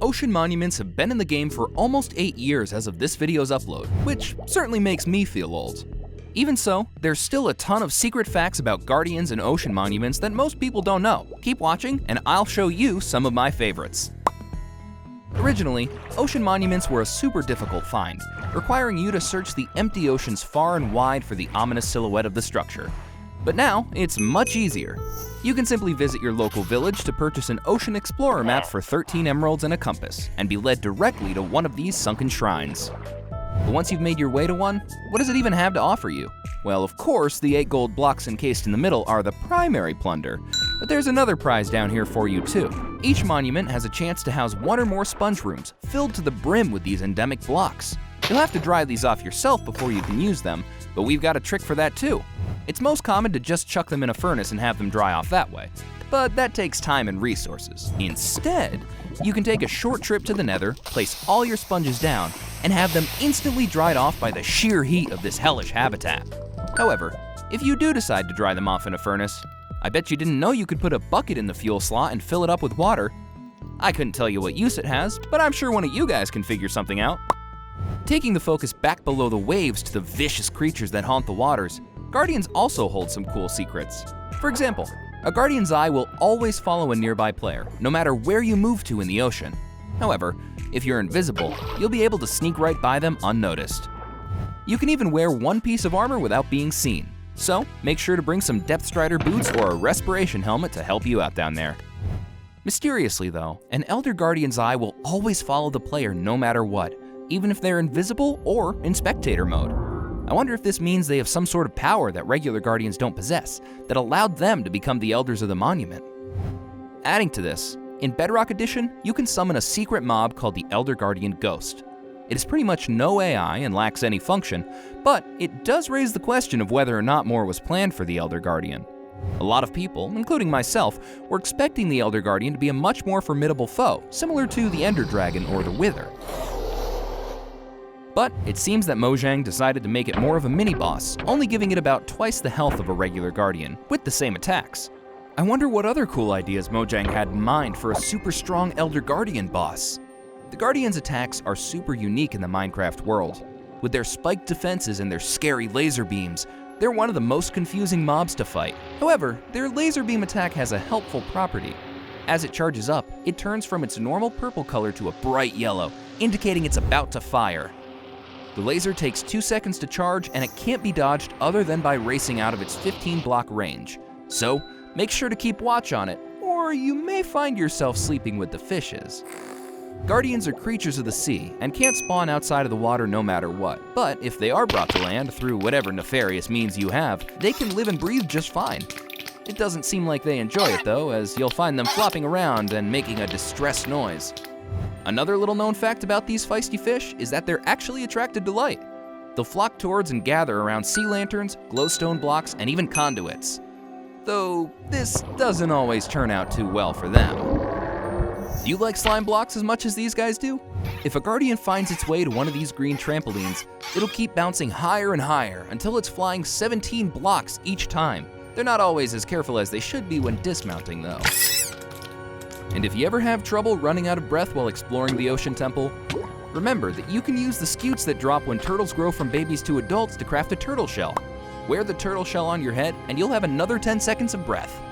Ocean monuments have been in the game for almost 8 years as of this video's upload, which certainly makes me feel old. Even so, there's still a ton of secret facts about guardians and ocean monuments that most people don't know. Keep watching and I'll show you some of my favorites. Originally, ocean monuments were a super difficult find, requiring you to search the empty oceans far and wide for the ominous silhouette of the structure. But now, it's much easier. You can simply visit your local village to purchase an Ocean Explorer map for 13 emeralds and a compass, and be led directly to one of these sunken shrines. But once you've made your way to one, what does it even have to offer you? Well, of course, the 8 gold blocks encased in the middle are the primary plunder, but there's another prize down here for you too. Each monument has a chance to house 1 or more sponge rooms, filled to the brim with these endemic blocks. You'll have to dry these off yourself before you can use them, but we've got a trick for that too. It's most common to just chuck them in a furnace and have them dry off that way, but that takes time and resources. Instead, you can take a short trip to the Nether, place all your sponges down, and have them instantly dried off by the sheer heat of this hellish habitat. However, if you do decide to dry them off in a furnace, I bet you didn't know you could put a bucket in the fuel slot and fill it up with water. I couldn't tell you what use it has, but I'm sure one of you guys can figure something out. Taking the focus back below the waves to the vicious creatures that haunt the waters, guardians also hold some cool secrets. For example, a guardian's eye will always follow a nearby player, no matter where you move to in the ocean. However, if you're invisible, you'll be able to sneak right by them unnoticed. You can even wear one piece of armor without being seen, so make sure to bring some Depth Strider boots or a respiration helmet to help you out down there. Mysteriously though, an Elder Guardian's eye will always follow the player no matter what, even if they're invisible or in spectator mode. I wonder if this means they have some sort of power that regular Guardians don't possess, that allowed them to become the Elders of the monument. Adding to this, in Bedrock Edition, you can summon a secret mob called the Elder Guardian Ghost. It is pretty much no AI and lacks any function, but it does raise the question of whether or not more was planned for the Elder Guardian. A lot of people, including myself, were expecting the Elder Guardian to be a much more formidable foe, similar to the Ender Dragon or the Wither. But it seems that Mojang decided to make it more of a mini-boss, only giving it about twice the health of a regular Guardian, with the same attacks. I wonder what other cool ideas Mojang had in mind for a super strong Elder Guardian boss. The Guardian's attacks are super unique in the Minecraft world. With their spiked defenses and their scary laser beams, they're one of the most confusing mobs to fight. However, their laser beam attack has a helpful property. As it charges up, it turns from its normal purple color to a bright yellow, indicating it's about to fire. The laser takes 2 seconds to charge and it can't be dodged other than by racing out of its 15-block range. So, make sure to keep watch on it, or you may find yourself sleeping with the fishes. Guardians are creatures of the sea and can't spawn outside of the water no matter what, but if they are brought to land through whatever nefarious means you have, they can live and breathe just fine. It doesn't seem like they enjoy it though, as you'll find them flopping around and making a distressed noise. Another little known fact about these feisty fish is that they're actually attracted to light. They'll flock towards and gather around sea lanterns, glowstone blocks, and even conduits. Though this doesn't always turn out too well for them. Do you like slime blocks as much as these guys do? If a Guardian finds its way to one of these green trampolines, it'll keep bouncing higher and higher until it's flying 17 blocks each time. They're not always as careful as they should be when dismounting though. And if you ever have trouble running out of breath while exploring the Ocean Temple, remember that you can use the scutes that drop when turtles grow from babies to adults to craft a turtle shell. Wear the turtle shell on your head and you'll have another 10 seconds of breath.